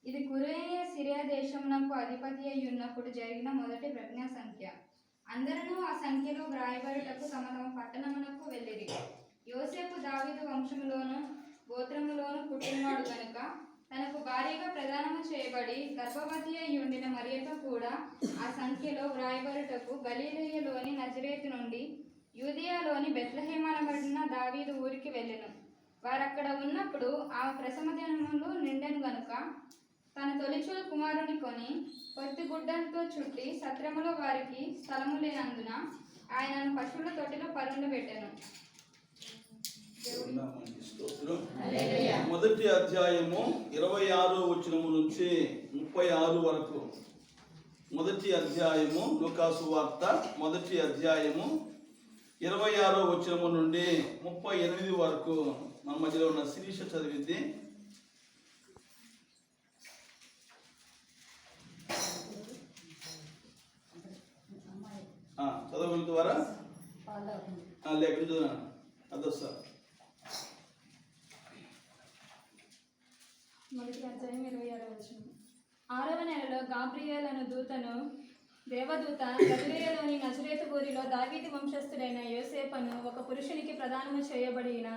ఇది కురేయ సిరియా దేశమునకు అధిపతి అయి ఉన్నప్పుడు జరిగిన మొదటి ప్రజ్ఞా సంఖ్య. అందరూ ఆ సంఖ్యలో వ్రాయబడుటకు తమ తమ పట్టణమునకు వెళ్ళిరి. యోసేపు దావీదు వంశములోను గోత్రములోను పుట్టినవాడు గనుక తనకు భార్యగా ప్రదానము చేయబడి గర్భవతి అయి ఉండిన మరియతో కూడా ఆ సంఖ్యలో వ్రాయబడుటకు గలిలయలోని నజరేతు నుండి యూదియాలోని బెత్లెహేము అనబడిన దావీదు ఊరికి వెళ్ళెను. వారక్కడ ఉన్నప్పుడు ఆమె ప్రసవ దినములు నిండెను గనుక తన తొలిచూలు కుమారుని కొని పొత్తి గుడ్డలతో చుట్టి సత్రములో వారికి స్థలము లేనందున ఆయనను పశువుల తొట్టిలో పరుండబెట్టెను. మొదటి అధ్యాయము 26వ వచనము నుంచి 36 వరకు. మొదటి అధ్యాయము లూకాసు వార్త మొదటి అధ్యాయము 26వ వచనము నుండి 38 వరకు మన మధ్యలో ఉన్న శిరీష చదివింది. చదవగలుగుతారా? లేక అదొస్తా. మొదటి అధ్యాయం 26వ వచనం. 6వ నెలలో గాబ్రియేల్ అను దేవదూత గలిలయలోని నజరేతు ఊరిలో దావీదు వంశస్థుడైన యోసేపును ఒక పురుషునికి ప్రదానము చేయబడిన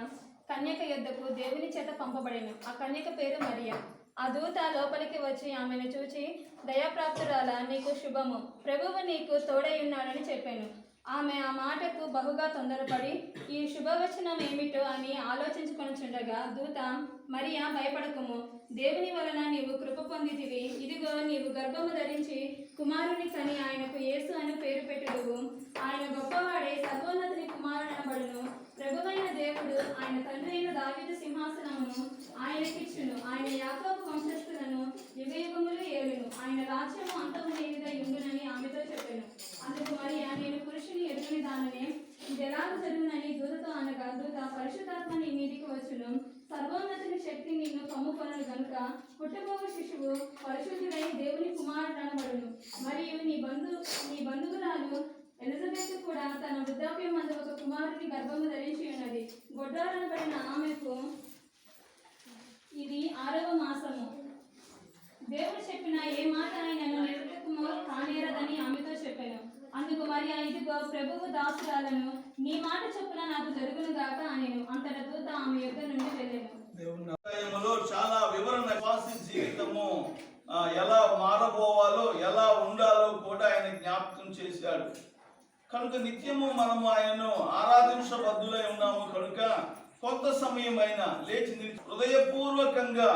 కన్యక యొద్దకు దేవుని చేత పంపబడెను. ఆ కన్యక పేరు మరియా. ఆ దూత లోపలికి వచ్చి ఆమెను చూచి, దయాప్రాప్తురాలా, నీకు శుభము, ప్రభువు నీకు తోడై ఉన్నాడని చెప్పాను. ఆమె ఆ మాటకు బహుగా తొందరపడి ఈ శుభవచనం ఏమిటో అని ఆలోచించుకొనుచుండగా దూత, మరియా, భయపడకుము, దేవుని వలన నీవు కృప పొందితివి. ఇదిగో నీవు గర్భము ధరించి కుమారుని కని ఆయనకు యేసు అని పేరు పెట్టుదువు. ఆయన గొప్పవాడే, సర్వోన్నతుని కుమారుడనబడును. ప్రభువైన దేవుడు ఆయన తండ్రి అయిన దావీదు సింహాసనమును ఆయనకిచ్చును. ఆయన యాకోబు వంశస్థులను యుగయుగములు ఏలును. ఆయన రాజ్యము అంతము లేనిదై ఉండునని ఆమెతో చెప్పెను. అందుకు మరియా, నేను పురుషుని ఎరుగని దాననే, ఇది ఎలాగ జరుగునని దూతతో అనగా, దూత, పరిశుద్ధాత్మ నీ మీదికి వచ్చును, సర్వోన్నతుని శక్తి నిన్ను కమ్ముకొనను గనుక పుట్టబోవు శిశువు పరిశుద్ధుడై దేవుని కుమారుడనబడును. మరియు నీ బంధువురాలు ఎలిజబెత్ కూడా తన వృద్ధాప్యం మందు ఒక కుమారుని గర్భము ధరించి ఉన్నది. గొడ్రాలనబడిన ఆమెకు ఇది 6వ మాసము. దేవుడు చెప్పిన ఏ మాట ఆయనను నిరర్థకము కానేరదని ఆమెతో చెప్పాను. అందుకు మరి, ఇదిగో ప్రభువు దాసురాలను, నీ మాట చొప్పున నాకు జరుగును గాక అనెను. అంతట దూత ఆమె యొద్ద నుండి వెళ్ళెను. చాలా వివరణ విశ్వాసి జీవితము ఎలా మారబోవాలో, ఎలా ఉండాలో కూడా ఆయన జ్ఞాపకం చేశాడు. కనుక నిత్యము మనము ఆయనను ఆరాధించబద్దులై ఉన్నాము. కనుక కొంత సమయం అయినా లేచి హృదయపూర్వకంగా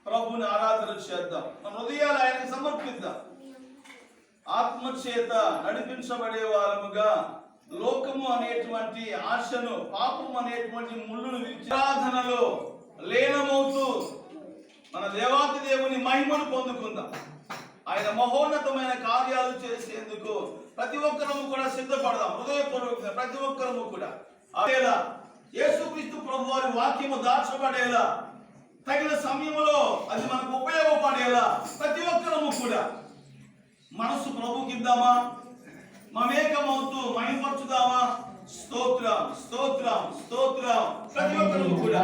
ప్రభుని ఆరాధన చేద్దాం. మన హృదయాలు ఆయనకు సమర్పిద్దాం. ఆత్మచేత నడిపించబడే వారముగా లోకము అనేటువంటి ఆశను, పాపం అనేటువంటి ముళ్ళును విడిచి ఆరాధనలో లీనమవుతూ మన దేవాతి దేవుని మహిమను పొందుకుందాం. ఆయన మహోన్నతమైన కార్యాలు చేసేందుకు ప్రతి ఒక్కరము కూడా సిద్ధపడదాం. హృదయపూర్వకంగా ప్రతి ఒక్కరము కూడా అదేలా యేసుక్రీస్తు ప్రభు వారి వాక్యము దాచబడేలా, తగిన సమయంలో అది మనకు ఉపయోగపడేలా ప్రతి ఒక్కరము కూడా మనసు ప్రభుకి ఇద్దామా, మమేకమవుతూ మహిమపరచుదామా. స్తోత్రం, స్తోత్రం, స్తోత్రం. ప్రతి ఒక్కరము కూడా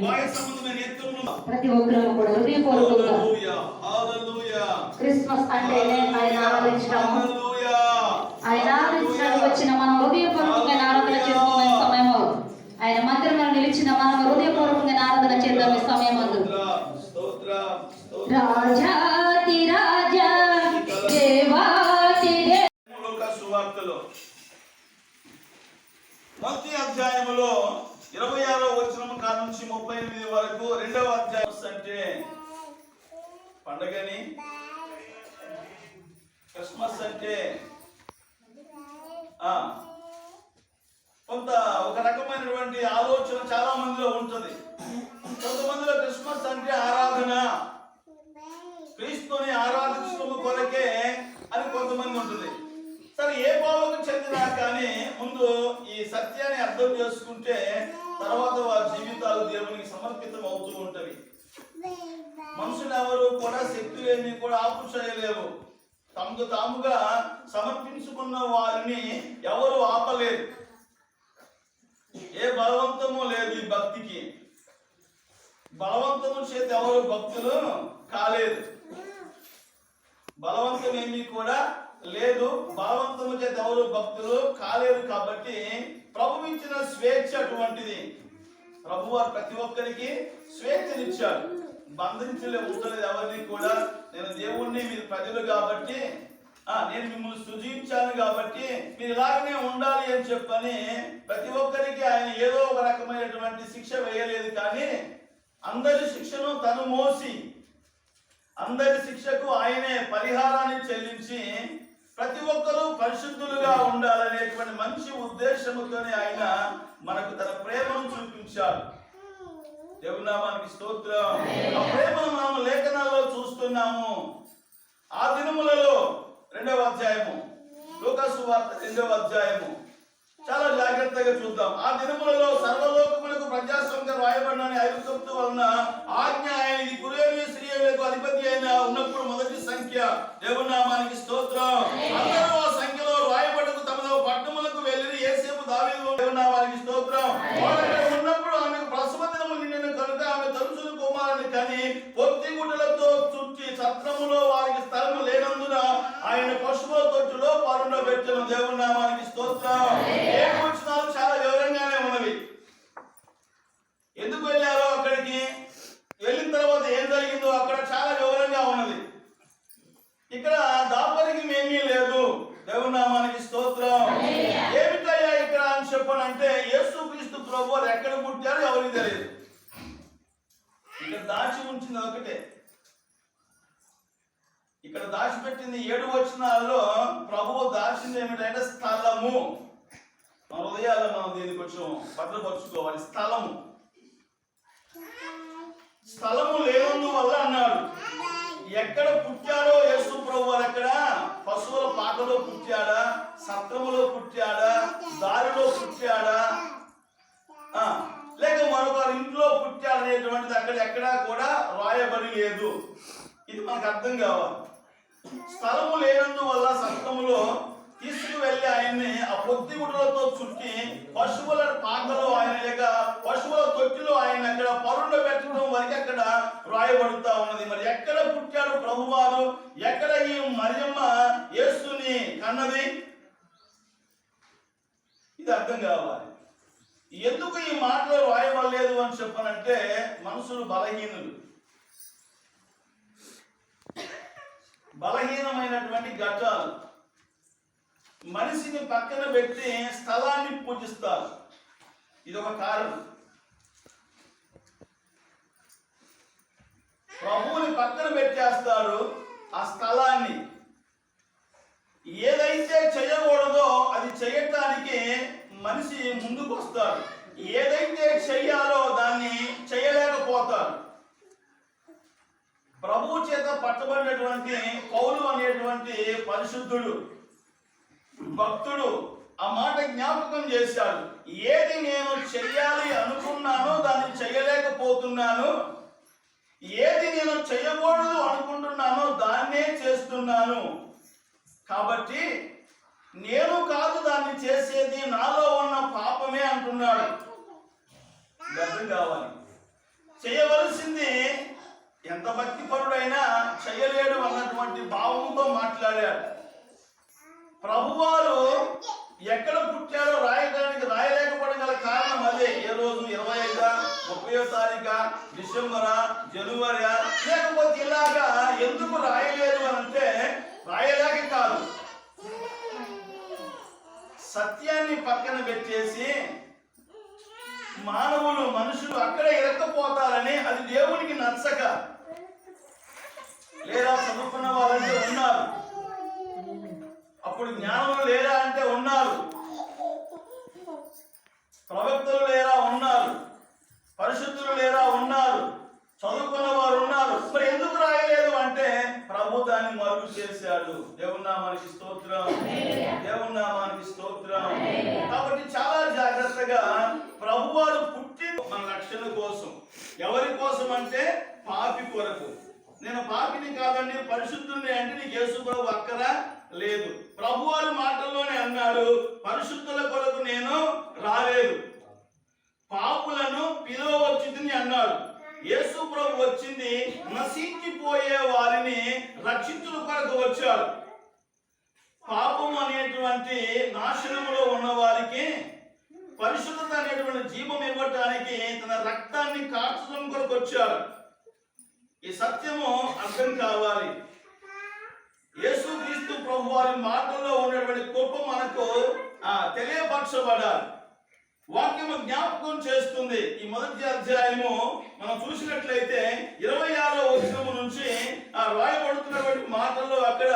వాయు సంబంధమైన ఎత్తులను ప్రతి ఒక్కరము కూడా హృదయపూర్వకంగా హల్లెలూయా, హల్లెలూయా. క్రిస్మస్ అంటేనే ఆయన ఆరాధించడము, హల్లెలూయా. ఆయన ఆరాధించడానికి వచ్చిన మనం హృదయపూర్వకంగా ఆరాధన చేసుకునే సమయము, ఆయన మందిరంలో నిలిచిన మనం హృదయపూర్వకంగా ఆరాధన చేద్దాం. ఈ సమయమందు స్తోత్రం, స్తోత్రం. రాజాతి రాజా దేవాతి సువార్తలో మొదటి అధ్యాయములో 26వ వచనం కాడ నుంచి 38 వరకు, 2వ అధ్యాయం అంటే పండగని, క్రిస్మస్ అంటే కొంత ఒక రకమైనటువంటి ఆలోచన చాలా మందిలో ఉంటుంది. కొంతమందిలో క్రిస్మస్ అంటే ఆరాధన, క్రీస్తుని ఆరాధించడం కొరకే అని కొంతమంది ఉంటుంది. సరే, ఏ భావకు చెందినా కానీ ముందు ఈ సత్యాన్ని అర్థం చేసుకుంటే తర్వాత వారి జీవితాలు దేవునికి సమర్పితం అవుతూ ఉంటవి. మనుషులు ఎవరు కూడా శక్తులేమి కూడా ఆపు చేయలేవు. తమకు తాముగా సమర్పించుకున్న వారిని ఎవరు ఆపలేరు. ఏ బలవంతము లేదు ఈ భక్తికి. బలవంతము చేత ఎవరు భక్తులు కాలేదు. బలవంతం ఏమీ కూడా లేదు. బలవంతము చేత ఎవరు భక్తులు కాలేరు. కాబట్టి ప్రభు ఇచ్చిన స్వేచ్ఛ అటువంటిది. ప్రభు వారు ప్రతి ఒక్కరికి స్వేచ్ఛనిచ్చాడు. బంధించలే ఉండలేదు ఎవరిని కూడా. నేను దేవుణ్ణి, మీరు ప్రజలు కాబట్టి, నేను మిమ్మల్ని సృజించాను కాబట్టి మీరు ఇలాగనే ఉండాలి అని చెప్పని ప్రతి ఒక్కరికి ఆయన ఏదో ఒక రకమైనటువంటి శిక్ష వేయలేదు. కానీ అందరి శిక్షను తను మోసి, అందరి శిక్షకు ఆయనే పరిహారాన్ని చెల్లించి ప్రతి ఒక్కరూ పరిశుద్ధులుగా ఉండాలనేటువంటి మంచి ఉద్దేశముతోనే ఆయన మనకు తన ప్రేమను చూపించాడు. దేవుని నామానికి స్తోత్రం. ఆ ప్రేమను మనం లేఖనాల్లో చూస్తున్నాము. ఆ దినములలో 2వ అధ్యాయము, లూకాసు వార్త 2వ అధ్యాయము చాలా జాగ్రత్తగా చూద్దాం. ఆ దినములలో సర్వలోకములకు ప్రజాసంఘం రాయబడిన ఐగుప్తు వలన ఆజ్ఞ ఆయన ఇది కురేలు స్త్రీలకు అధిపతి అయిన ఉన్నప్పుడు మొదటి సంఖ్య. దేవుని నామానికి స్తోత్రం. అందరూ ఆ సంఖ్యలో రాయబడుకు తమ పట్టణములకు వెళ్ళి యేసేపు దావీదు. దేవుని నామానికి స్తోత్రం. ఉన్నప్పుడు ఆమెకు ప్రసవ దినము నిండిన కనుక ఆమె తరుచుని కుమారుని కానీ పొత్తి గుడ్డలతో చుట్టి సత్రములో వారికి స్థలము లేనందున ఆయన పశువుల తొట్టులో పరుండబెట్టెను. దేవుని నామానికి స్తోత్రం. ఏ వచనాలు చాలా వివరంగానే ఉన్నవి. ఎందుకు వెళ్ళారో అక్కడికి, వెళ్ళిన తర్వాత ఏం జరిగిందో అక్కడ చాలా వివరంగా ఉన్నది. ఇక్కడ దాపరికి ఏమీ లేదు. దేవుని నామానికి స్తోత్రం. ఏమిటయ్యా ఇక్కడ అని చెప్పనంటే, యేసుక్రీస్తు ప్రభువు ఎక్కడ పుట్టారో ఎవరికి తెలియదు. ఇక్కడ దాచి ఉంచింది ఒకటే. ఇక్కడ దాచిపెట్టింది 7 వచనాల్లో ప్రభువు దాచింది ఏమిటంటే స్థలము. మన హృదయాల్లో మనం దీన్ని కొంచెం భద్రపరుచుకోవాలి. స్థలము లేనందువల్ల అన్నాడు. ఎక్కడ పుట్టాడో యేసు ప్రభు వారు ఎక్కడ పశువుల పాకలో పుట్టాడా, సత్రములో పుట్టాడా, దారిలో పుట్టాడా, లేక మరొకరి ఇంట్లో పుట్టాడనేటువంటిది అక్కడ ఎక్కడా కూడా రాయబడి లేదు. ఇది మనకు అర్థం కావాలి. స్థలము లేనందువల్ల సత్రములో తీసుకువెళ్ళి ఆయన్ని ఆ పొత్తి గుడ్డలతో చుట్టి పశువుల పాకలో ఆయన లేక పశువుల తొట్టిలో ఆయన అక్కడ పరుండ పెట్టడం వరకు అక్కడ రాయబడుతా ఉన్నది. మరి ఎక్కడ పుట్టాడు ప్రభువారు, ఎక్కడ ఈ మరియమ్మ యేసుని కన్నది, ఇది అర్థం కావాలి. ఎందుకు ఈ మాటలు రాయబడలేదు అని చెప్పనంటే మనుషులు బలహీనమైనటువంటి ఘట్టాలు. మనిషిని పక్కన పెట్టి స్థలాన్ని పూజిస్తారు. ఇది ఒక కారణం. ప్రభువుని పక్కన పెట్టేస్తారు. ఆ స్థలాన్ని ఏదైతే చేయకూడదో అది చేయటానికి మనిషి ముందుకు వస్తాడు. ఏదైతే చెయ్యాలో దాన్ని చేయలేకపోతాడు. ప్రభువు చేత పట్టబడినటువంటి పౌలు అనేటువంటి పరిశుద్ధుడు భక్తుడు ఆ మాట జ్ఞాపకం చేశాడు. ఏది నేను చెయ్యాలి అనుకున్నానో దాన్ని చేయలేకపోతున్నాను, ఏది నేను చేయకూడదు అనుకుంటున్నానో దాన్నే చేస్తున్నాను, కాబట్టి నేను కాదు దాన్ని చేసేది, నాలో ఉన్న పాపమే అంటున్నాడు. అర్థం కావాలి. చేయవలసింది ఎంత భక్తిపరుడైనా చేయలేడు అన్నటువంటి భావంతో మాట్లాడాడు. ప్రభువారు ఎక్కడ పుట్టారో రాయలేకపోవడం గల కారణం అదే. ఏ రోజు 25, 30 తారీఖు, డిసెంబరా, జనవరి, లేకపోతే ఇలాగా ఎందుకు రాయలేదు అంటే రాయలేక కాదు, సత్యాన్ని పక్కన పెట్టేసి మనుషులు అక్కడే ఇరక్కపోతారని, అది దేవునికి నచ్చక. లేదా చదువుకున్న వాళ్ళంటే ఉన్నారు, అప్పుడు జ్ఞానం లేరా అంటే ఉన్నారు, ప్రవక్తలు లేరా ఉన్నారు, పరిశుద్ధులు లేరా ఉన్నారు, చదువుకున్న వారు ఉన్నారు. మరి ఎందుకు రాయలేదు అంటే ప్రభు దాన్ని మరుగు చేశాడు. దేవుని నామానికి స్తోత్రం, దేవుని నామానికి స్తోత్రం. కాబట్టి చాలా జాగ్రత్తగా ప్రభువారు పుట్టి మన రక్షణ కోసం. ఎవరి కోసం అంటే పాపి కొరకు. నేను పాపిని కాదండి, పరిశుద్ధుని అంటే నీకు యేసు ప్రభు అక్కరా లేదు. ప్రభువారి మాటల్లోనే అన్నాడు, పరిశుద్ధుల కొరకు నేను రాలేదు, పాపులను పిలువవచ్చుదని అన్నాడు. యేసు ప్రభు వచ్చింది నశించిపోయే వారిని రక్షించుల కొరకు వచ్చాడు. పాపం అనేటువంటి నాశనములో ఉన్న వారికి పరిశుద్ధత అనేటువంటి జీవం ఇవ్వటానికి తన రక్తాన్ని కార్చడం కొరకు వచ్చాడు. ఈ సత్యము అర్థం కావాలి. యేసుక్రీస్తు ప్రభు వారి మాటల్లో ఉన్నటువంటి కృప మనకు తెలియపరచబడాలి. వాక్యము జ్ఞాపకం చేస్తుంది. ఈ మొదటి అధ్యాయము మనం చూసినట్లయితే 26వ వచనము నుంచి రాయబడుతున్నటువంటి మాటల్లో అక్కడ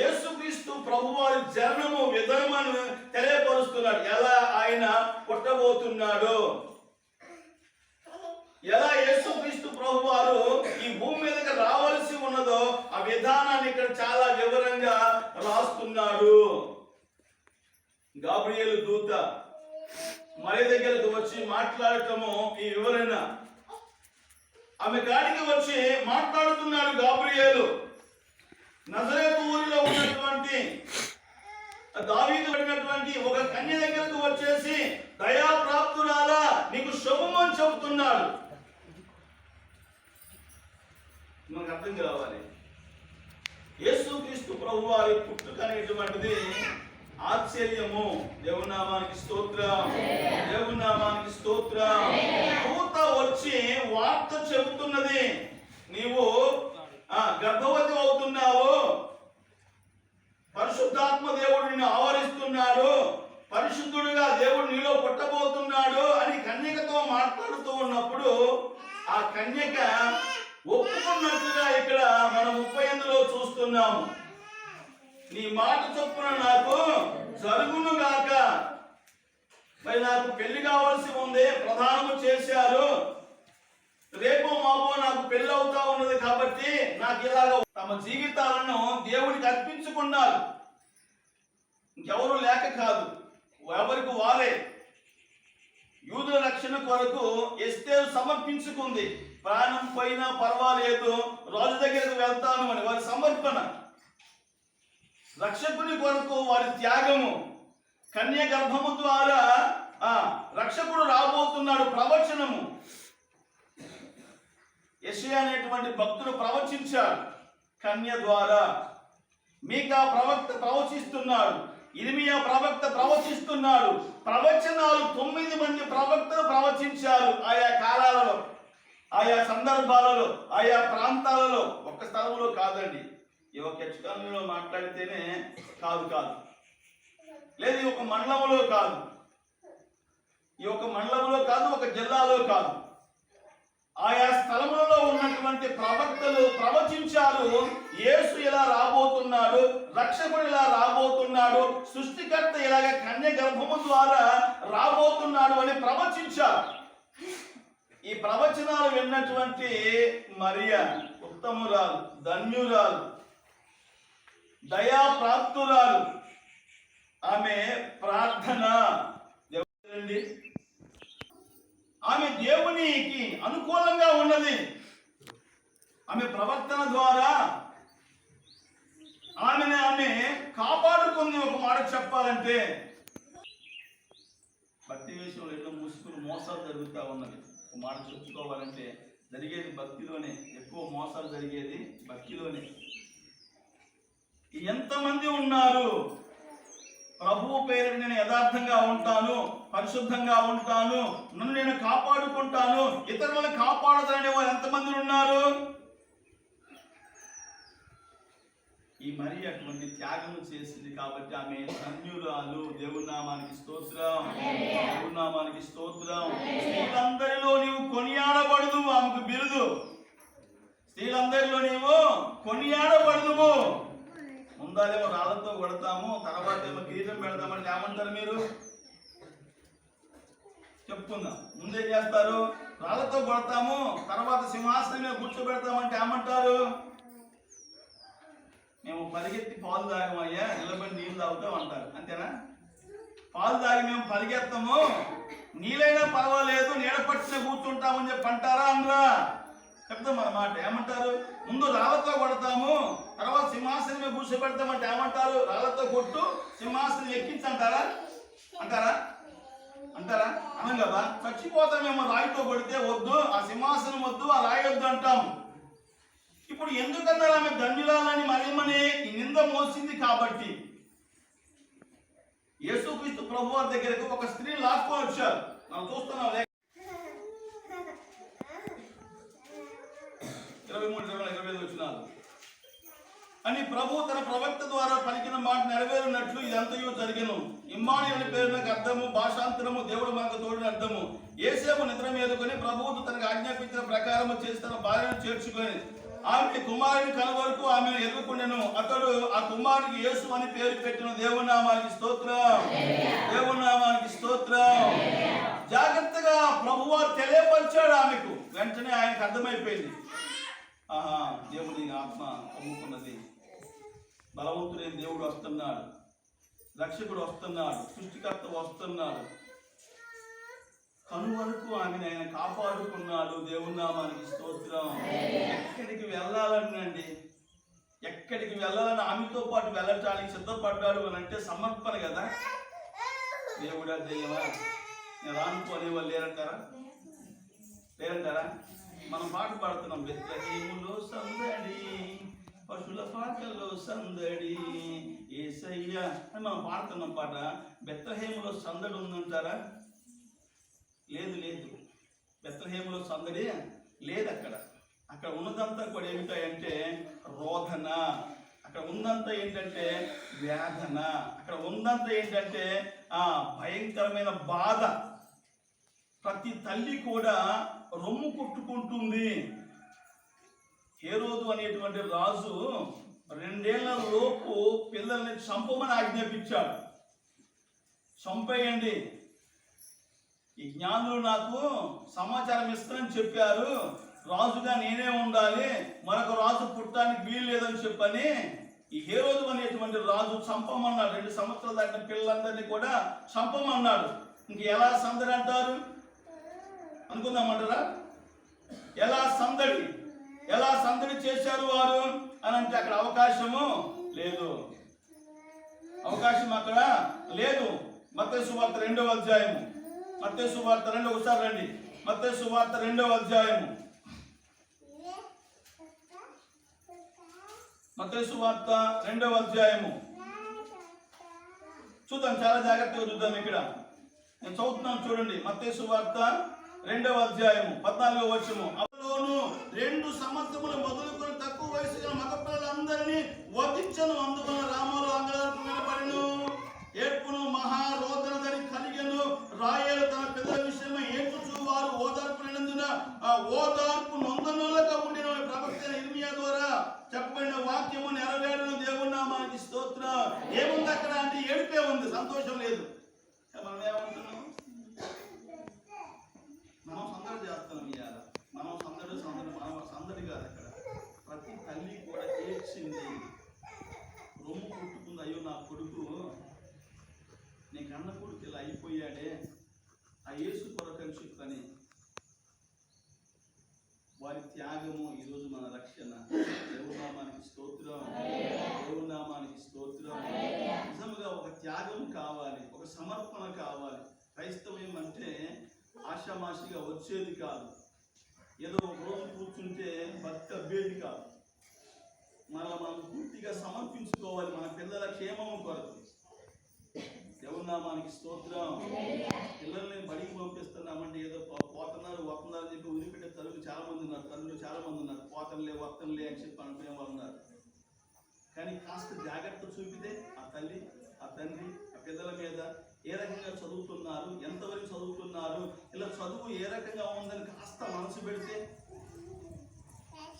యేసుక్రీస్తు ప్రభు వారి జననము విధానము తెలియపరుస్తున్నాడు. ఎలా ఆయన పుట్టబోతున్నాడు, ఎలా యేసుక్రీస్తు ప్రభు వారు ఈ భూమి మీదకి రావాల్సి ఉన్నదో ఆ విధానాన్ని ఇక్కడ చాలా వివరంగా రాస్తున్నాడు. గాబ్రియేలు దూత మరి దగ్గరకు వచ్చి మాట్లాడటము ఈ వివరణ. ఆమె కాడికి వచ్చి మాట్లాడుతున్నాడు గాబ్రియేలు. నజరేతు ఊరిలో ఉన్నటువంటి దావీదు పడినటువంటి ఒక కన్య దగ్గరకు వచ్చేసి దయాప్రాప్తురాలా నీకు శుభం అని చెబుతున్నాడు. మనకు అర్థం కావాలి. యేసుక్రీస్తు ప్రభు వారి పుట్టుక అనేటువంటిది ఆశ్చర్యము. దేవుని నామానికి స్తోత్రం, దేవుని నామానికి స్తోత్రం. దూత వచ్చి వార్త చెబుతున్నది, నీవు గర్భవతి అవుతున్నావు, పరిశుద్ధాత్మ దేవుడు నిన్ను ఆవరిస్తున్నాడు, పరిశుద్ధుడిగా దేవుడు నీలో పుట్టబోతున్నాడు అని కన్యకతో మాట్లాడుతూ ఉన్నప్పుడు ఆ కన్యక ఒప్పుకున్నట్లుగా ఇక్కడ మనం 38లో చూస్తున్నాము. నీ మాట చొప్పున నాకు జరుగును గాక, మరి నాకు పెళ్లి కావాల్సి ఉంది, ప్రదానము చేశారు, రేపు మాపో నాకు పెళ్లి అవుతా ఉన్నది కాబట్టి నాకు ఇలాగ తమ జీవితాలను దేవుడికి అర్పించుకున్నారు. ఇంకెవరు లేక కాదు, ఎవరికి వారే. యూదుల రక్షణ కొరకు ఎస్తేరు సమర్పించుకుంది. ప్రాణం పోయినా పర్వాలేదు, రాజు దగ్గరకు వెళ్తాను అని వారి సమర్పణ. రక్షకుని కొరకు వారి త్యాగము. కన్య గర్భము ద్వారా రక్షకుడు రాబోతున్నాడు ప్రవచనము. యెషయా అనేటువంటి భక్తుడు ప్రవచించాడు కన్య ద్వారా. మీకా ప్రవక్త ప్రవచిస్తున్నాడు, ఇర్మియా ప్రవక్త ప్రవచిస్తున్నాడు. ప్రవచనాలు 9 మంది ప్రవక్తలు ప్రవచించారు ఆయా కాలాలలో, ఆయా సందర్భాలలో, ఆయా ప్రాంతాలలో. ఒక్క స్థలంలో కాదండి, ఈ ఒక యక్షగానంలో మాట్లాడితేనే కాదు, లేదు ఈ ఒక మండలంలో కాదు, ఒక జిల్లాలో కాదు, ఆయా స్థలములలో ఉన్నటువంటి ప్రవక్తలు ప్రవచించారు. యేసు ఇలా రాబోతున్నాడు, రక్షకుడు ఇలా రాబోతున్నాడు, సృష్టికర్త ఇలాగ కన్య గర్భము ద్వారా రాబోతున్నాడు అని ప్రవచించారు. ఈ ప్రవచనాలు విన్నటువంటి మరియ ఉత్తమురాలు, ధన్యురాలు, దయాప్రాప్తురాలు. ఆమె ప్రార్థన దేవుడి, ఆమె దేవునికి అనుకూలంగా ఉన్నది. ఆమె ప్రవర్తన ద్వారా ఆమె కాపాడుకుంది. ఒక మాట చెప్పాలంటే భక్తి విషయంలో ఎన్నో ముసుగులు, మోసాలు జరుగుతూ ఉన్నది. ఒక మాట చెప్పుకోవాలంటే జరిగేది భక్తిలోనే, ఎక్కువ మోసాలు జరిగేది భక్తిలోనే. ఎంతమంది ఉన్నారు ప్రభువు పేరు నేను యథార్థంగా ఉంటాను, పరిశుద్ధంగా ఉంటాను, నన్ను నేను కాపాడుకుంటాను, ఇతరులను కాపాడుతాననే వారు ఎంతమంది ఉన్నారు? ఈ మరి అటువంటి త్యాగం చేసింది కాబట్టి ఆమె ధన్యురాలు. దేవుని నామానికి స్తోత్రం, దేవుని నామానికి స్తోత్రం. స్త్రీలందరిలో నీవు కొనియాడబడదు, ఆమెకు బిరుదు. స్త్రీలందరిలో నీవు కొనియాడబడదువు. ముందాలేమో రాళ్ళతో కొడతాము, తర్వాత ఏమో కిరీటం పెడతామంటే ఏమంటారు మీరు? చెప్పుకుందాం. ముందేం చేస్తారు? రాళ్ళతో కొడతాము, తర్వాత సింహాసనం మీద కూర్చోబెడతామంటే ఏమంటారు? మేము పరిగెత్తి పాలు తాగమయ్యా, నిలబడి నీళ్ళు తాగుతాం అంటారు. అంతేనా? పాలు తాగి మేము పరిగెత్తాము, నీళ్ళైనా పర్వాలేదు, నీడ పట్టిన కూర్చుంటామని చెప్పి అంటారా? అనరా? చెప్తాం మన మాట. ఏమంటారు? ముందు రాళ్ళతో కొడతాము, తర్వాత సింహాసనం మీద కూర్చోబెడతామంటే ఏమంటారు? రాళ్ళతో కొట్టు, సింహాసనం ఎక్కించంటారా? అంటారా? అనం కదా. చచ్చిపోతామేమో రాయితో కొడితే, వద్దు ఆ సింహాసనం వద్దు, ఆ రాయి వద్దు అంటాం. ఇప్పుడు ఎందుకన్నారు? ఆమె ధన్యురాలని మరియమ్మనే ఈ నింద మోసింది కాబట్టి. యేసుక్రీస్తు ప్రభు వారి దగ్గరకు ఒక స్త్రీ లాక్కొని వచ్చారు. మనం చూస్తున్నాం 23-25 వచనాలు. అని ప్రభు తన ప్రవక్త ద్వారా పలికిన మాట నెరవేరునట్లు ఇదంతయు జరిగెను. ఇమ్మానుయేలు పేరునకు అర్థము, భాషాంతరము, దేవుడు మనకు తోడిన అర్థము. యేసేపు నిద్ర మేలుకొని ప్రభువు తనకు ఆజ్ఞాపించిన ప్రకారము చేసి తన భార్యను చేర్చుకొని ఆమె కుమారుని కనువరకు ఆమెను ఎదుర్కొండెను. అతడు ఆ కుమారునికి యేసు అని పేరు పెట్టిన. దేవుని నామానికి స్తోత్రం, దేవుని నామానికి స్తోత్రం. జాగ్రత్తగా ప్రభువారు తెలియపరిచాడు ఆమెకు. వెంటనే ఆయనకు అర్థమైపోయింది, దేవుని ఆత్మ అమ్ముకున్నది, బలవంతుడైన దేవుడు వస్తున్నాడు, రక్షకుడు వస్తున్నాడు, సృష్టికర్త వస్తున్నాడు. కను వరకు ఆమెను ఆయన కాపాడుకున్నాడు. దేవుని నామానికి స్తోత్రం. ఎక్కడికి వెళ్ళాలనండి, ఎక్కడికి వెళ్ళాలని ఆమెతో పాటు వెళ్ళటానికి సిద్ధపడ్డాడు అని అంటే సమర్పణ కదా. దేవుడా దైవమా నేను రానుకోనే వాళ్ళు లేరంటారా? మనం పాట పాడుతున్నాం, బెత్లెహేములో సందడి, పశుల పాకల్లో సందడి యేసయ్య అని మనం పాడుతున్నాం పాట. బెత్లెహేములో సందడి ఉందంటారా? లేదు. బెత్లెహేములో సందడి లేదు. అక్కడ ఉన్నదంతా కూడా ఏమిటాయంటే రోధన, అక్కడ ఉన్నంతా ఏంటంటే వేదన, అక్కడ ఉన్నంతా ఏంటంటే భయంకరమైన బాధ. ప్రతి తల్లి కూడా రొమ్ము కొట్టుకుంటుంది. హేరోదు అనేటువంటి రాజు 2 ఏళ్ల లోపు పిల్లల్ని చంపమని ఆజ్ఞాపించాడు. చంపేయండి, ఈ జ్ఞానులు నాకు సమాచారం ఇస్తానని చెప్పారు, రాజుగా నేనే ఉండాలి, మరొక రాజు పుట్టడానికి వీలు లేదని చెప్పని ఈ హేరోదు అనేటువంటి రాజు చంపమన్నాడు. 2 సంవత్సరాలు దాటిన పిల్లలందరినీ కూడా చంపమన్నాడు. ఇంక ఎలా సందడి అంటారు అనుకుందామంటారా? ఎలా సందడి చేశారు వారు అని అంటే అక్కడ అవకాశము లేదు. అవకాశం అక్కడ లేదు. మత్తయి సువార్త 2వ అధ్యాయము, మత్తయి సువార్త 2 ఒకసారి రండి. మత్తయి సువార్త 2వ అధ్యాయము, మత్తయి సువార్త 2వ అధ్యాయము చూద్దాం, చాలా జాగ్రత్తగా చూద్దాం. ఇక్కడ నేను చదువుతున్నాను చూడండి. మత్తయి సువార్త 2వ అధ్యాయము 14వ వచనము. అప్పులోను 2 సంవత్సరములు మొదలుకొని తక్కువ వయసు గల మగ పిల్లలందరినీ వధించను. అందువలన రామాలు అంగళాలకు వినపడెను. ఏడ్పును మహారోదన ధరి కలిగెను. రాయేలు తన పిల్లల విషయమై ఏడ్చుచు వారు ఓదార్పునందున ఆ ఓదార్పు నొందనోళ్ళగా ఉండిన ప్రవక్త ఇర్మియా ద్వారా చెప్పబడిన వాక్యము నెరవేరును. దేవుని నామానికి స్తోత్రం. ఏముంది అక్కడ అంటే ఏడుపే ఉంది, సంతోషం లేదు. మనం ఏమంటున్నాం? మనం సందడి చేస్తున్నాం. ఇవాళ మనం సందడి కాదు. అక్కడ ప్రతి తల్లి కూడా ఏడ్చింది, రొమ్ము పుట్టుకుంది. అయ్యో నా కొడుకు, నీ కన్న కొడుకు ఇలా అయిపోయాడే, ఆ యేసు కొరకని చెప్పని వారి త్యాగము ఈరోజు మన రక్షణ. దేవుని నామానికి స్తోత్రం, దేవుని నామానికి స్తోత్రం. నిజంగా ఒక త్యాగం కావాలి, ఒక సమర్పణ కావాలి. క్రైస్తవ్యం అంటే ఆషామాషిగా వచ్చేది కాదు, ఏదో ఒక రోజు కూర్చుంటే భక్తి అబ్బేది కాదు. మనం పూర్తిగా సమర్పించుకోవాలి మన పిల్లల క్షేమం కొరకు. దేవుని నామానికి స్తోత్రం. పిల్లల్ని బడికి పంపిస్తున్నామంటే ఏదో పోతున్నారు వస్తున్నారు అని చెప్పి వదిలిపెట్టే తల్లులు చాలా మంది ఉన్నారు, పోతనలే వస్తనలే అని చెప్పి అనుకునే వాళ్ళు ఉన్నారు. కానీ కాస్త జాగ్రత్త చూపితే ఆ తల్లి, ఆ తండ్రి ఆ పిల్లల మీద ఏ రకంగా చదువుతున్నారు, ఎంతవరకు చదువుతున్నారు, ఇలా చదువు ఏ రకంగా ఉందని కాస్త మనసు పెడితే,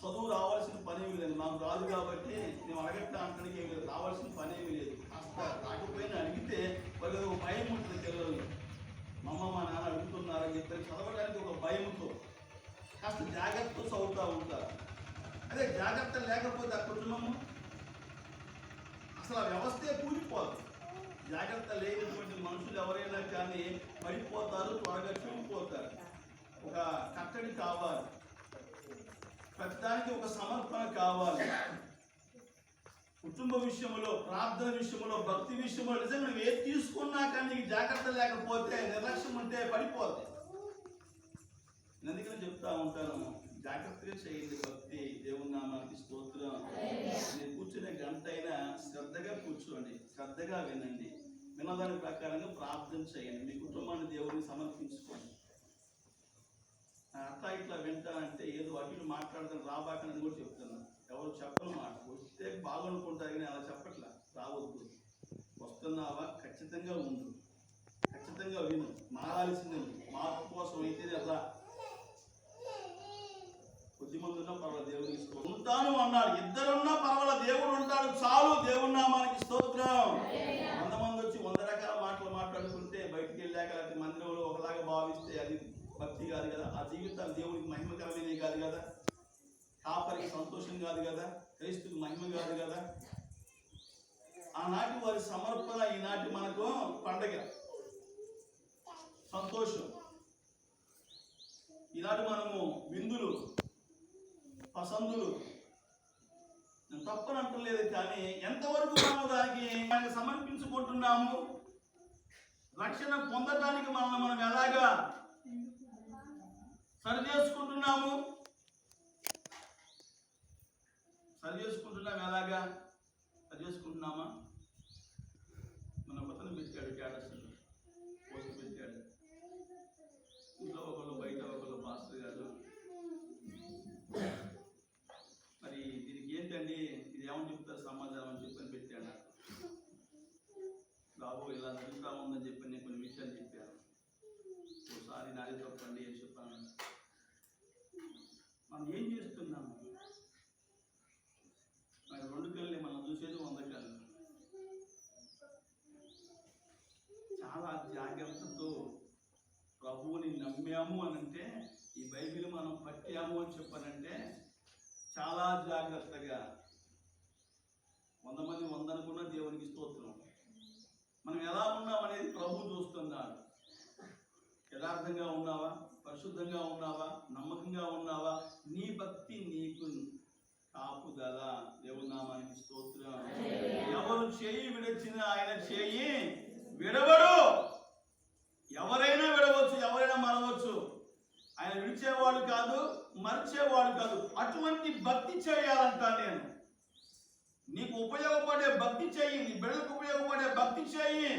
చదువు రావాల్సిన పనేమి లేదు. నాకు రాదు కాబట్టి మేము అడగట్లా అంటానికి ఏమి లేదు, రావాల్సిన పనేమి లేదు. కాస్త రాకపోయినా అడిగితే వాళ్ళకి ఒక భయం ఉంటుంది పిల్లలు. మా నాన్న అడుగుతున్నారని చెప్పి చదవడానికి ఒక భయంతో కాస్త జాగ్రత్తతో చదువుతూ ఉంటారు. అదే జాగ్రత్త లేకపోతే ఆ కుటుంబము అసలు ఆ వ్యవస్థే కూలిపోదు. జాగ్రత్త లేనటువంటి మనుషులు ఎవరైనా కానీ పడిపోతారు, త్వరగా చెడిపోతారు. ఒక కట్టడి కావాలి, ప్రతిదానికి ఒక సమర్పణ కావాలి. కుటుంబ విషయంలో, ప్రార్థన విషయంలో, భక్తి విషయంలో నిజంగా నువ్వు ఏది తీసుకున్నా కానీ నీకు జాగ్రత్త లేకపోతే, నిర్లక్ష్యం ఉంటే పడిపోతాయి. అందుకని చెప్తా ఉంటాను, జాగ్రత్తగా చేయండి భక్తి. దేవుని నామానికి స్తోత్రం. నేను కూర్చునే గంట అయినా శ్రద్ధగా కూర్చోండి, శ్రద్ధగా వినండి, వినదాని ప్రకారంగా ప్రార్థన చేయండి, మీ కుటుంబాన్ని దేవుడిని సమర్పించుకోండి. అట్లా ఇట్లా వింటానంటే ఏదో అటు మాట్లాడతాను రాబాకని కూడా చెప్తున్నాను. ఎవరు చెప్పను మాట, వస్తే బాగనుకుంటారు కానీ అలా చెప్పట్లా. రావద్దు, వస్తున్నావా ఖచ్చితంగా ఉండు, ఖచ్చితంగా విను, మారాల్సిందే. మార్పు కోసం అయితేనే రా. కొద్దిమంది ఉన్నా పర్వాలేదు, దేవుడికి ఉంటాను అన్నాడు. ఇద్దరున్నా పర్వాలేదు, దేవుడు ఉంటాడు చాలు. దేవుడి నామానికి స్తోత్రం. 100 మంది వచ్చి 100 రకాల మాటలు మాట్లాడుకుంటే బయటికి వెళ్ళాక లేకపోతే మందిరంలో ఒకలాగా భావిస్తే అది భక్తి కాదు కదా. ఆ జీవితాలు దేవుడికి మహిమకరమైనవి కాదు కదా. కాపరికి సంతోషం కాదు కదా, క్రీస్తుకి మహిమ కాదు కదా. ఆనాటి వారి సమర్పణ ఈనాటి మనకు పండగ, సంతోషం. ఈనాటి మనము విందులు, పసందులు. నేను తప్పని అంటలేదు, కానీ ఎంతవరకు మనము దానికి సమర్పించుకుంటున్నాము? రక్షణ పొందడానికి మనం ఎలాగా సరి చేసుకుంటున్నాము? ఎలాగా సరి చేసుకుంటున్నామా? మన కొత్తను పెట్టాడు, క్యాడస్ పోస్ట్ పెట్టాడు. ఇంట్లో ఒకళ్ళు, బయట ఒకళ్ళు, పాస్టర్ గారు. మరి దీనికి ఏంటండి, ఇది ఏమని చెప్తారు సమాధానం అని చెప్పని పెట్టాడు. బాబు ఇలా జరుగుతూ ఉందని చెప్పి నేను కొన్ని విషయాలు చెప్పాను. ఒకసారి నాది తప్పండి అని చెప్పాను. మనం ఏం చేస్తున్నాము? మరి 2 కళ్ళని మనం చూసేది 100 కళ్ళు. చాలా జాగ్రత్తతో ప్రభు నమ్మాము అని అంటే, ఈ బైబిల్ మనం పట్టాము అని చెప్పానంటే చాలా జాగ్రత్తగా 100 మంది 100 అనుకున్న దేవునికి స్తోత్రం. మనం ఎలా ఉన్నామనేది ప్రభు చూస్తున్నాడు. యథార్థంగా ఉన్నావా, పరిశుద్ధంగా ఉన్నావా, నమ్మకంగా ఉన్నావా, నీ భక్తి నీకు కాపుదల. దేవుని నామానికి స్తోత్రం. ఎవరు చేయి విడచినా ఆయన చేయి విడవడు. ఎవరైనా విడవచ్చు, ఎవరైనా మరవచ్చు. ఆయన విడిచేవాడు కాదు, మరిచేవాడు కాదు. అటువంటి భక్తి చేయాలంటా నేను. నీకు ఉపయోగపడే భక్తి చేయి, నీ బిడ్డలకు ఉపయోగపడే భక్తి చేయి.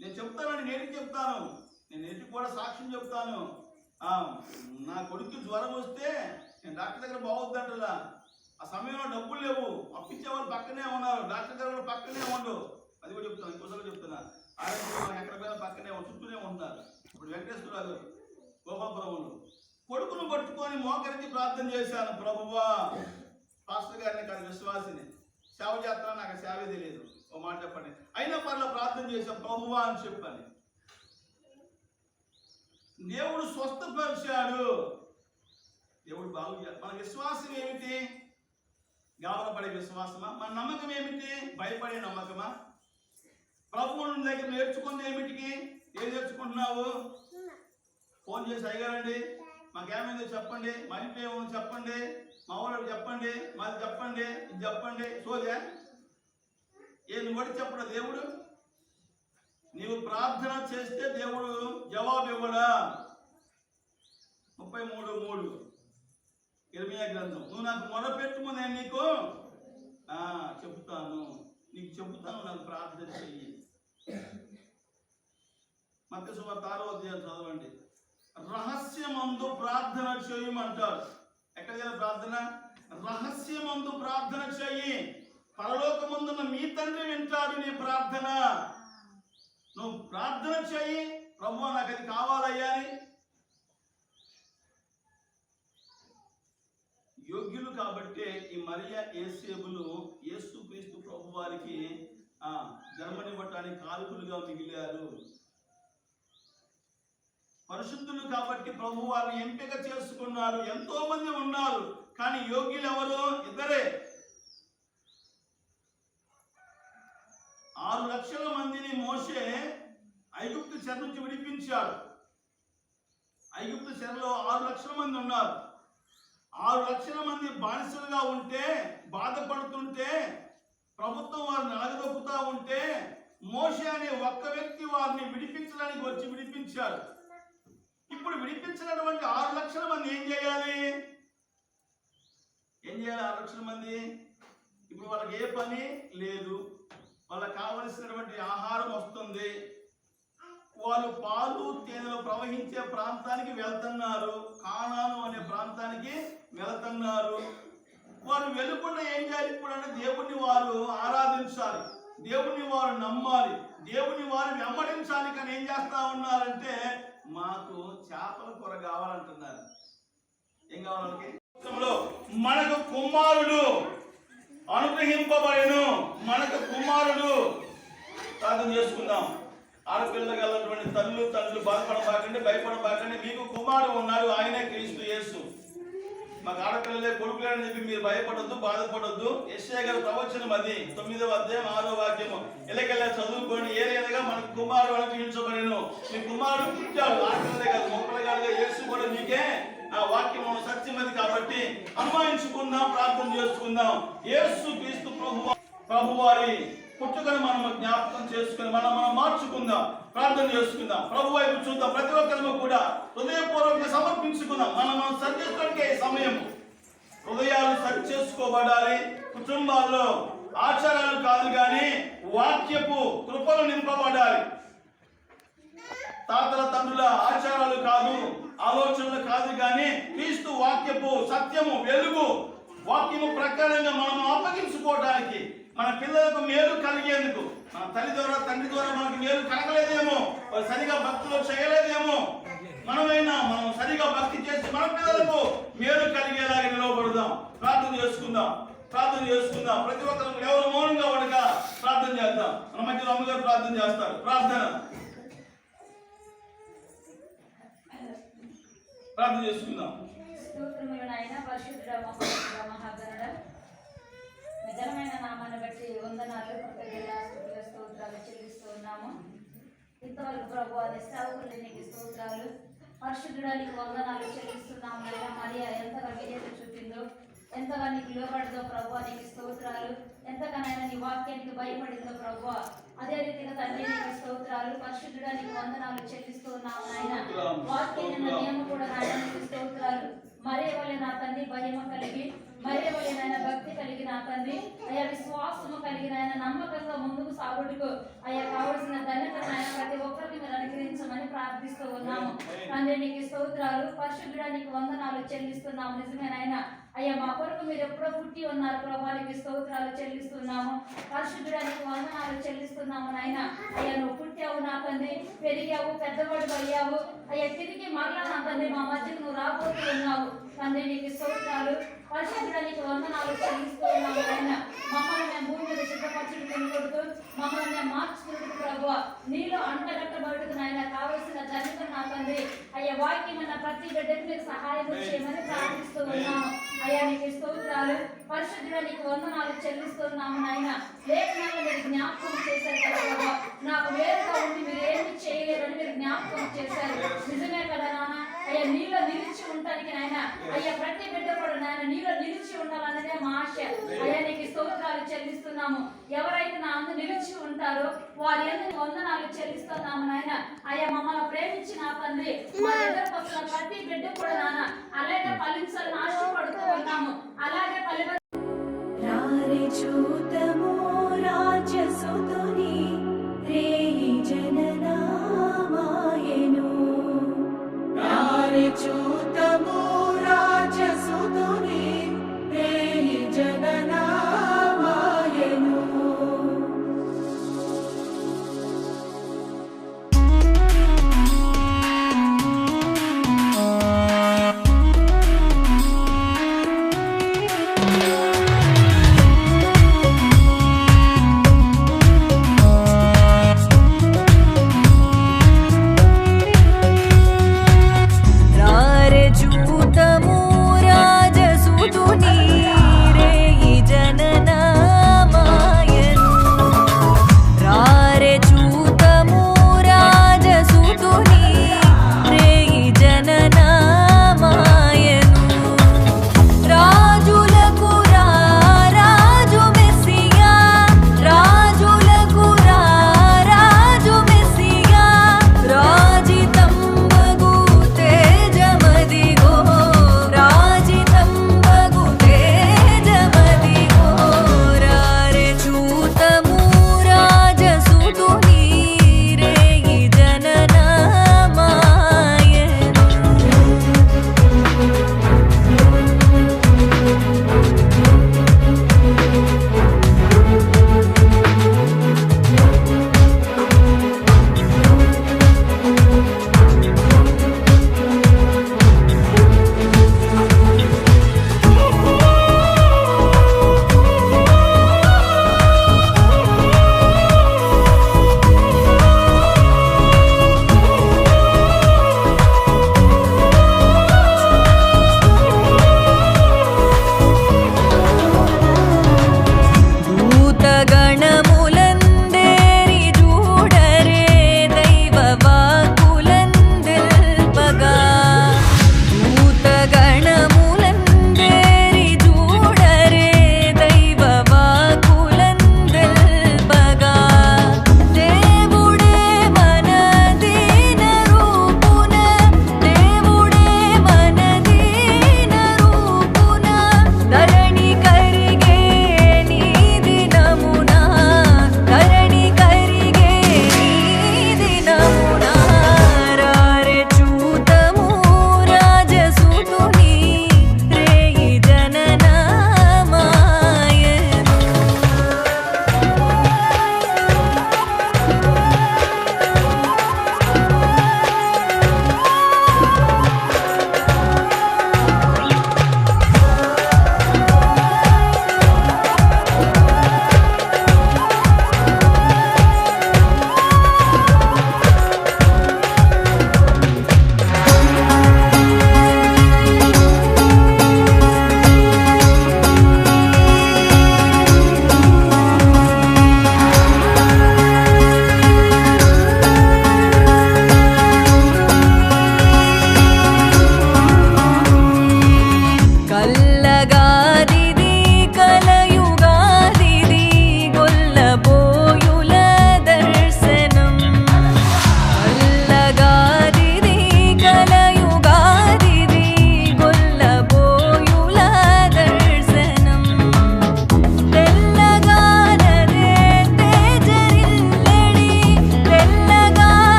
నేను చెప్తానని నేటికి చెప్తాను, నేను నేటికి కూడా సాక్ష్యం చెప్తాను. నా కొడుకు జ్వరం వస్తే నేను డాక్టర్ దగ్గర బాగొద్దంటలా. ఆ సమయంలో డబ్బులు లేవు, అప్పించేవాళ్ళు పక్కనే ఉన్నారు, డాక్టర్ దగ్గర కూడా పక్కనే ఉండు. అది కూడా చెప్తాను, ఇంకోసారి చెప్తున్నా. ఆయన ఎక్కడ పోయినా పక్కనే చుట్టూనే ఉంటారు. ఇప్పుడు వెంకటేశ్వరరావు గోపాపురంలో కొడుకును పట్టుకొని మోకరించి ప్రార్థన చేశాను. ప్రభువా, పాస్టర్ గారిని కాదు, విశ్వాసిని, సేవ చేస్తాను, నాకు సేవే తెలియదు, ఓ మాట చెప్పండి. అయినా పర్లా ప్రార్థన చేశాను, ప్రభువా అని చెప్పాను. దేవుడు స్వస్థపరిచాడు. దేవుడు బాగు చేయాలి. మన విశ్వాసం ఏమిటి? గాబరపడే విశ్వాసమా? మన నమ్మకం ఏమిటి? భయపడే నమ్మకమా? ప్రభువుని దగ్గర నేర్చుకుంది ఏమిటికి? ఏం నేర్చుకుంటున్నావు? ఫోన్ చేసి అయ్యారండి మాకేమైందో చెప్పండి, మా ఇంట్లో ఏమో చెప్పండి, మా ఊళ్ళో చెప్పండి, మాది చెప్పండి, ఇది చెప్పండి. సోదే నువ్వు కూడా చెప్పడా దేవుడు? నీవు ప్రార్థన చేస్తే దేవుడు జవాబు ఇవ్వడా? 33:3 ఇర్మియా గ్రంథం. నువ్వు నాకు మొరపెట్టుము, నేను నీకు చెబుతాను, నీకు చెబుతాను, నాకు ప్రార్థన చెయ్యి. మత్తయి సువార్త 6వ అధ్యాయం చదవండి. రహస్యమందు ప్రార్థన చేయమంటాడు. ఎక్కడ చేయాలి ప్రార్థన? రహస్యమందు ప్రార్థన చెయ్యి, పరలోకమందున్న మీ తండ్రి వింటాడు నీ ప్రార్థన. నువ్వు ప్రార్థన చెయ్యి, ప్రభువా నాకు అది కావాలయ్యా అని. యోగ్యులు కాబట్టి ఈ మరియా యేసేబులు యేసుక్రీస్తు ప్రభు వారికి జన్మనివ్వటానికి కారకులుగా మిగిలారు. పరిశుద్ధులు కాబట్టి ప్రభు వారిని ఎంపిక చేసుకున్నారు. ఎంతో మంది ఉన్నారు, కానీ యోగ్యులు ఎవరు? ఇద్దరే. 6 లక్షల మందిని మోషే ఐగుప్తు చెర నుంచి విడిపించాడు. ఐగుప్తు చెరలో 6 లక్షల మంది ఉన్నారు. 6 లక్షల మంది బానిసలుగా ఉంటే, బాధపడుతుంటే, ప్రభుత్వం వారిని అలగదొక్కుతా ఉంటే, మోషే అనే ఒక్క వ్యక్తి వారిని విడిపించడానికి వచ్చి విడిపించాడు. ఇప్పుడు విడిపించినటువంటి 6 లక్షల మంది ఏం చేయాలి? 6 లక్షల మంది? ఇప్పుడు వాళ్ళకి ఏ పని లేదు, వాళ్ళకి కావలసినటువంటి ఆహారం వస్తుంది, వాళ్ళు పాలు తేనెలు ప్రవహించే ప్రాంతానికి వెళ్తున్నారు, కానాను అనే ప్రాంతానికి వెళ్తున్నారు. వారు వెళ్ళకుండా ఏం చేయాలి ఇప్పుడు అంటే? దేవుణ్ణి వారు ఆరాధించాలి, దేవుణ్ణి వారు నమ్మాలి, దేవుని వారు వెంబడించాలి. కానీ ఏం చేస్తా ఉన్నారంటే, మాకు చేపల కూర కావాలంటున్నారు. ఏం కావాలి? మనకు కుమారుడు అనుగ్రహింపబడెను, మనకు కుమారుడు. ప్రార్థన చేసుకుందాం. ఆడపిల్లలు గలటువంటి తండ్రులు బాధపడబాకండి, భయపడబాకండి. మీకు కుమారుడు ఉన్నాడు, ఆయనే క్రీస్తు యేసు. మాకు ఆడపిల్లలే కొడుకులని చెప్పి మీరు భయపడొద్దు, బాధపడొద్దు. యెషయా గారి ప్రవచనం అది 9వ అధ్యాయం 6వ వాక్యము. ఎలాగెలా చదువుకోండి. ఏదైనా మనకు కుమారుడు అనుగ్రహించబడెను. మీ కుమారుడు పుట్టాడు. ఆడపిల్లలే కాదు, మొక్కలుగా యేసు కూడా మీకే ఆ వాక్యం సత్యమది కాబట్టి అనుమానించుకుందాం, ప్రార్థన చేసుకుందాం. యేసు క్రీస్తు ప్రభువారి పుట్టుకను మనం జ్ఞాపకం చేసుకుని మనం మార్చుకుందాం, ప్రార్థన చేసుకుందాం, ప్రభు వైపు చూద్దాం. ప్రతి ఒక్కరు కూడా హృదయపూర్వకంగా సమర్పించుకుందాం. మనం సరి చేసుకోవడానికి సమయం. హృదయాలు సరి చేసుకోబడాలి. కుటుంబాల్లో ఆచారాలు కాదు కానీ వాక్యపు కృపలు నింపబడాలి. తాతల తండ్రుల ఆచారాలు కాదు, ఆలోచనలు కాదు కానీ క్రీస్తు వాక్యపు సత్యము, వెలుగు, వాక్యము ప్రకారంగా మనం అప్పగించుకోవడానికి, మన పిల్లలకు మేలు కలిగేందుకు. మన తల్లి ద్వారా తండ్రి ద్వారా మనకు మేలు కలగలేదేమో, వాళ్ళు సరిగా భక్తులు చేయలేదేమో, మనం సరిగా భక్తి చేసి మన పిల్లలకు మేలు కలిగేలాగా నిలవబడదాం. ప్రార్థన చేసుకుందాం. ప్రతి ఒక్కరు ఎవరు మౌనంగా ఉండగా ప్రార్థన చేద్దాం. మన మధ్యలో అమ్మగారు ప్రార్థన చేస్తారు. ప్రార్థన. ప్రార్థన చేసుకుందాం. స్తోత్రములు నాయన, పరిశుద్ధుడా, మహోన్నతుడా, మహాగణుడా, మీ ఘనమైన నామాన్ని బట్టి వందనాలు, కృతజ్ఞతలు, స్తుతులు, స్తోత్రాలు చెల్లిస్తూ ఉన్నాము. ఇంతవరకు ప్రభువా నీ సేవకులు నీకు స్తోత్రాలు, పరిశుద్ధుడా నీకు వందనాలు చెల్లిస్తున్నాము. నాయన మరియా ఎంతగా విధేయత చూపిందో, ఎంతగా నీకు లోబడదో ప్రభువా నీకు స్తోత్రాలు, ఎంతగానైనా నీ వాక్యానికి భయపడిందో ప్రభువా, అదే రీతిగా తండ్రి నీకు స్తోత్రాలు, పరిశుద్ధుడా నీకు వందనాలు చెల్లిస్తూ ఉన్నాము. నాయన వాక్యం నియమ కూడా నాయన నీకు స్తోత్రాలు. మరే వలె నా తండ్రి భయము కలిగి, మరే వలె నాయన భక్తి కలిగి నా తండ్రి అయ్యా విశ్వాసము కలిగిన ఆయన నమ్మకంగా ముందుకు సాగుడుకు అయ్యా కావలసిన ధన్యత నాయన ప్రతి ఒక్కరికి మీరు అనుగ్రహించమని ప్రార్థిస్తూ ఉన్నాము. తండ్రి నీకు స్తోత్రాలు, పరిశుద్ధుడా నీకు వందనాలు చెల్లిస్తున్నాము. నిజమే నాయన అయ్యా మా కొరకు మీరు ఎప్పుడో పుట్టి ఉన్నారు ప్రభానికి స్తోత్రాలు చెల్లిస్తున్నాము. పరిశుద్ధుడా నీకు వందనాలు చెల్లిస్తున్నాము. నాయన అయ్యా నువ్వు పుట్టావు నా తండ్రి, పెరిగావు, పెద్దవాడు అయ్యావు అయ్యా, తిరిగి మరలా నా తండ్రి మా మధ్యకు నువ్వు రాబోతూ ఉన్నావు. తండ్రి నీకు స్తోత్రాలు, పరిశుద్ధుడా నీకు వందనాలు చెల్లిస్తూ ఉన్నాము. నాయన మమ్మల్ని మేము భూమి మీద సిద్ధపరచుడు కొనుకొడుతూ మమ్మల్ని మేము మార్చుకుంటూ ప్రభువా నీలో అంటగట్టబడుటకు నాయన కావలసిన ధన్యత నా తండ్రి అయ్యా వాక్యమైన ప్రతి బిడ్డకు మీరు సహాయం చేయమని ప్రార్థిస్తూ ఉన్నాము. అయ్యా నీకు స్తోత్రాలు, పరిశుద్ధుడా నీకు వందనాలు చెల్లిస్తున్నాము. నాయన లేఖనాలు మీరు జ్ఞాపకం చేశారు కదా ప్రభా, నాకు వేరుగా ఉండి మీరు ఏమి చేయలేరని మీరు జ్ఞాపకం చేశారు. నిజమే కదా నాన్న అయ్యా, నీలో నిలిచి ఉండటానికి నాయన అయ్యా ప్రతి బిడ్డ కూడా నాయన నీలో నిలిచి ఉండాలన్నదే మా ఆశ. అయ్యా నీకు స్తోత్రాలు చెల్లిస్తున్నాము. ఎవరైతే నా అందు నిలిచి ఉంటారో వారి అందరి వందనాలు చెల్లిస్తున్నాము. నాయన అయ్యా మమ్మల్ని ప్రేమించి నా తండ్రి మా దగ్గరకు వస్తున్న ప్రతి బిడ్డ కూడా నా